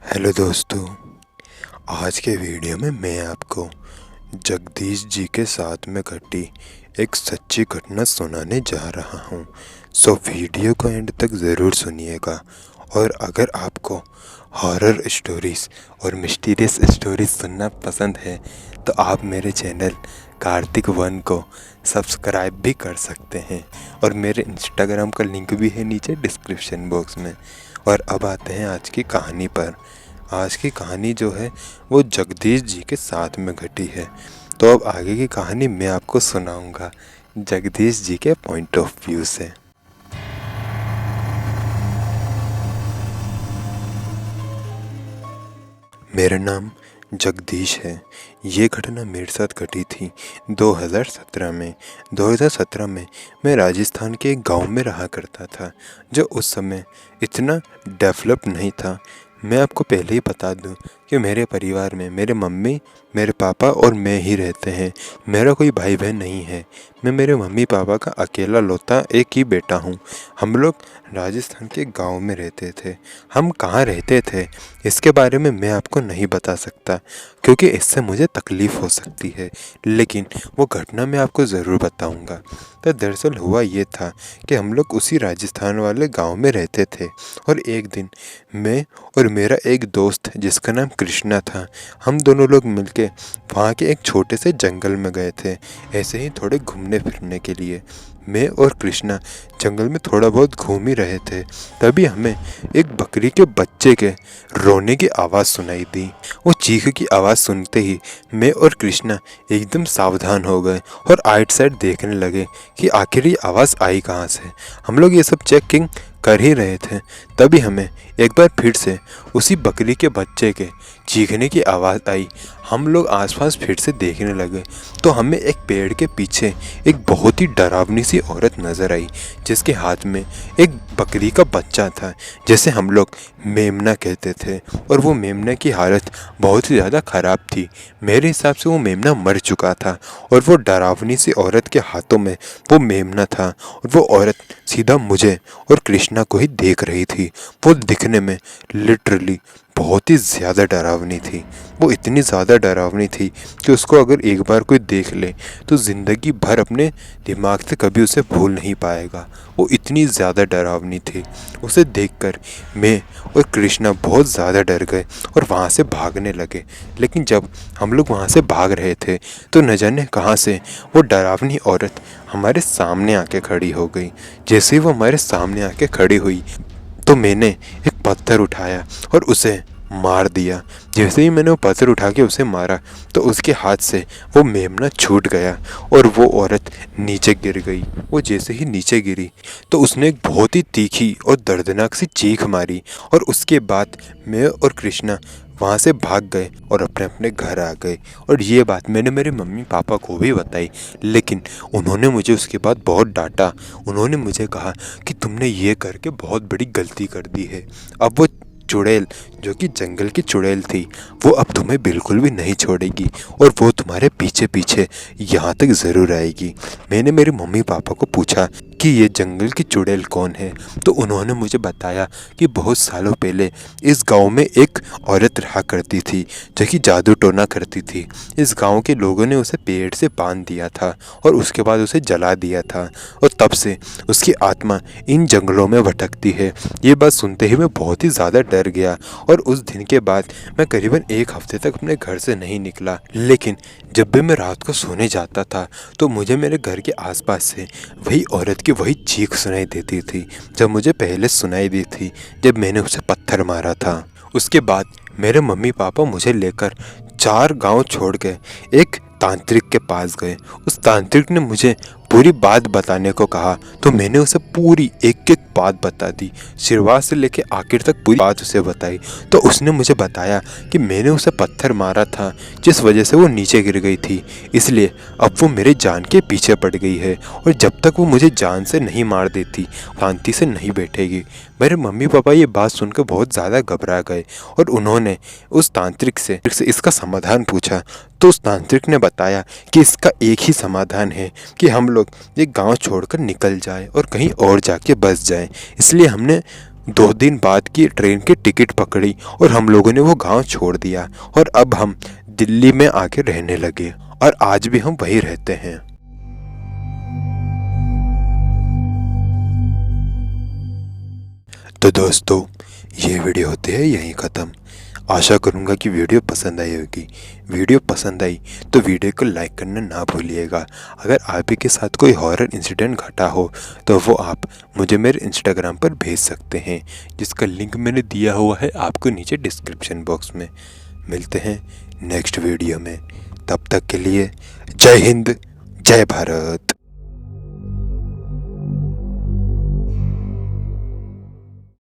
Hello दोस्तों, आज के वीडियो में मैं आपको जगदीश जी के साथ में घटी एक सच्ची घटना सुनाने जा रहा हूँ। सो वीडियो को एंड तक ज़रूर सुनिएगा। और अगर आपको हॉरर स्टोरीज़ और मिस्टीरियस स्टोरीज़ सुनना पसंद है तो आप मेरे चैनल कार्तिक वन को सब्सक्राइब भी कर सकते हैं और मेरे इंस्टाग्राम का लिंक भी है नीचे डिस्क्रिप्शन बॉक्स में। और अब आते हैं आज की कहानी पर। आज की कहानी जो है वो जगदीश जी के साथ में घटी है। तो अब आगे की कहानी मैं आपको सुनाऊंगा जगदीश जी के पॉइंट ऑफ व्यू से। मेरा नाम जगदीश है। ये घटना मेरे साथ घटी थी 2017 में। 2017 में मैं राजस्थान के एक गांव में रहा करता था जो उस समय इतना डेवलप नहीं था। मैं आपको पहले ही बता दूं कि मेरे परिवार में मेरे मम्मी, मेरे पापा और मैं ही रहते हैं। मेरा कोई भाई बहन नहीं है। मैं मेरे मम्मी पापा का अकेला लौता एक ही बेटा हूँ। हम लोग राजस्थान के गांव में रहते थे। हम कहाँ रहते थे इसके बारे में मैं आपको नहीं बता सकता क्योंकि इससे मुझे तकलीफ़ हो सकती है, लेकिन वो घटना मैं आपको ज़रूर बताऊंगा। तो दरअसल हुआ ये था कि हम लोग उसी राजस्थान वाले गांव में रहते थे और एक दिन मैं और मेरा एक दोस्त जिसका नाम कृष्णा था, हम दोनों लोग मिलके वहाँ के एक छोटे से जंगल में गए थे ऐसे ही थोड़े घूमने फिरने के लिए। मैं और कृष्णा जंगल में थोड़ा बहुत घूम ही रहे थे, तभी हमें एक बकरी के बच्चे के रोने की आवाज़ सुनाई दी। वो चीख की आवाज़ सुनते ही मैं और कृष्णा एकदम सावधान हो गए और आइट साइड देखने लगे कि आखिर ये आवाज़ आई कहाँ से। हम लोग ये सब चेकिंग कर ही रहे थे, तभी हमें एक बार फिर से उसी बकरी के बच्चे के चीखने की आवाज़ आई। हम लोग आसपास फिर से देखने लगे तो हमें एक पेड़ के पीछे एक बहुत ही डरावनी सी औरत नज़र आई जिसके हाथ में एक बकरी का बच्चा था जैसे हम लोग मेमना कहते थे। और वो मेमना की हालत बहुत ही ज़्यादा ख़राब थी। मेरे हिसाब से वो मेमना मर चुका था और वो डरावनी सी औरत के हाथों में वो मेमना था और वो औरत सीधा मुझे और कृष्णा को ही देख रही थी। वो दिखने में लिटरली बहुत ही ज़्यादा डरावनी थी। वो इतनी ज़्यादा डरावनी थी कि उसको अगर एक बार कोई देख ले तो ज़िंदगी भर अपने दिमाग से कभी उसे भूल नहीं पाएगा। वो इतनी ज़्यादा डरावनी थी। उसे देखकर मैं और कृष्णा बहुत ज़्यादा डर गए और वहाँ से भागने लगे। लेकिन जब हम लोग वहाँ से भाग रहे थे तो न जाने कहाँ से वो डरावनी औरत हमारे सामने आके खड़ी हो गई। जैसे ही वो हमारे सामने आके खड़ी हुई तो मैंने एक पत्थर उठाया और उसे मार दिया। जैसे ही मैंने वो पत्थर उठा के उसे मारा तो उसके हाथ से वो मेमना छूट गया और वो औरत नीचे गिर गई। वो जैसे ही नीचे गिरी तो उसने एक बहुत ही तीखी और दर्दनाक सी चीख मारी और उसके बाद मैं और कृष्णा वहाँ से भाग गए और अपने अपने घर आ गए। और ये बात मैंने मेरे मम्मी पापा को भी बताई, लेकिन उन्होंने मुझे उसके बाद बहुत डांटा। उन्होंने मुझे कहा कि तुमने ये करके बहुत बड़ी गलती कर दी है। अब वो चुड़ैल जो कि जंगल की चुड़ैल थी वो अब तुम्हें बिल्कुल भी नहीं छोड़ेगी और वो तुम्हारे पीछे पीछे यहाँ तक ज़रूर आएगी। मैंने मेरे मम्मी पापा को पूछा कि ये जंगल की चुड़ैल कौन है, तो उन्होंने मुझे बताया कि बहुत सालों पहले इस गांव में एक औरत रहा करती थी जो कि जादू टोना करती थी। इस गांव के लोगों ने उसे पेड़ से बांध दिया था और उसके बाद उसे जला दिया था और तब से उसकी आत्मा इन जंगलों में भटकती है। ये बात सुनते ही मैं बहुत ही ज़्यादा डर गया और उस दिन के बाद मैं करीबन एक हफ्ते तक अपने घर से नहीं निकला। लेकिन जब भी मैं रात को सोने जाता था तो मुझे मेरे घर के आसपास से वही औरत की वही चीख सुनाई देती थी जब मुझे पहले सुनाई दी थी जब मैंने उसे पत्थर मारा था। उसके बाद मेरे मम्मी पापा मुझे लेकर 4 गांव छोड़ के एक तांत्रिक के पास गए। उस तांत्रिक ने मुझे पूरी बात बताने को कहा तो मैंने उसे पूरी एक एक बात बता दी, शुरुआत से लेके आखिर तक पूरी बात उसे बताई। तो उसने मुझे बताया कि मैंने उसे पत्थर मारा था जिस वजह से वो नीचे गिर गई थी, इसलिए अब वो मेरे जान के पीछे पड़ गई है और जब तक वो मुझे जान से नहीं मार देती शांति से नहीं बैठेगी। मेरे मम्मी पापा ये बात सुनकर बहुत ज़्यादा घबरा गए और उन्होंने उस तांत्रिक से इसका समाधान पूछा। तो उस तांत्रिक ने बताया कि इसका एक ही समाधान है कि हम लोग ये गांव छोड़कर निकल जाए और कहीं और जाके बस जाए। इसलिए हमने 2 दिन बाद की ट्रेन की टिकट पकड़ी और हम लोगों ने वो गांव छोड़ दिया और अब हम दिल्ली में आके रहने लगे और आज भी हम वहीं रहते हैं। तो दोस्तों, ये वीडियो होती है यहीं ख़त्म। आशा करूँगा कि वीडियो पसंद आई होगी। वीडियो पसंद आई तो वीडियो को लाइक करना ना भूलिएगा। अगर आप ही के साथ कोई हॉरर इंसिडेंट घटा हो तो वो आप मुझे मेरे इंस्टाग्राम पर भेज सकते हैं, जिसका लिंक मैंने दिया हुआ है आपको नीचे डिस्क्रिप्शन बॉक्स में। मिलते हैं नेक्स्ट वीडियो में, तब तक के लिए जय हिंद, जय भारत।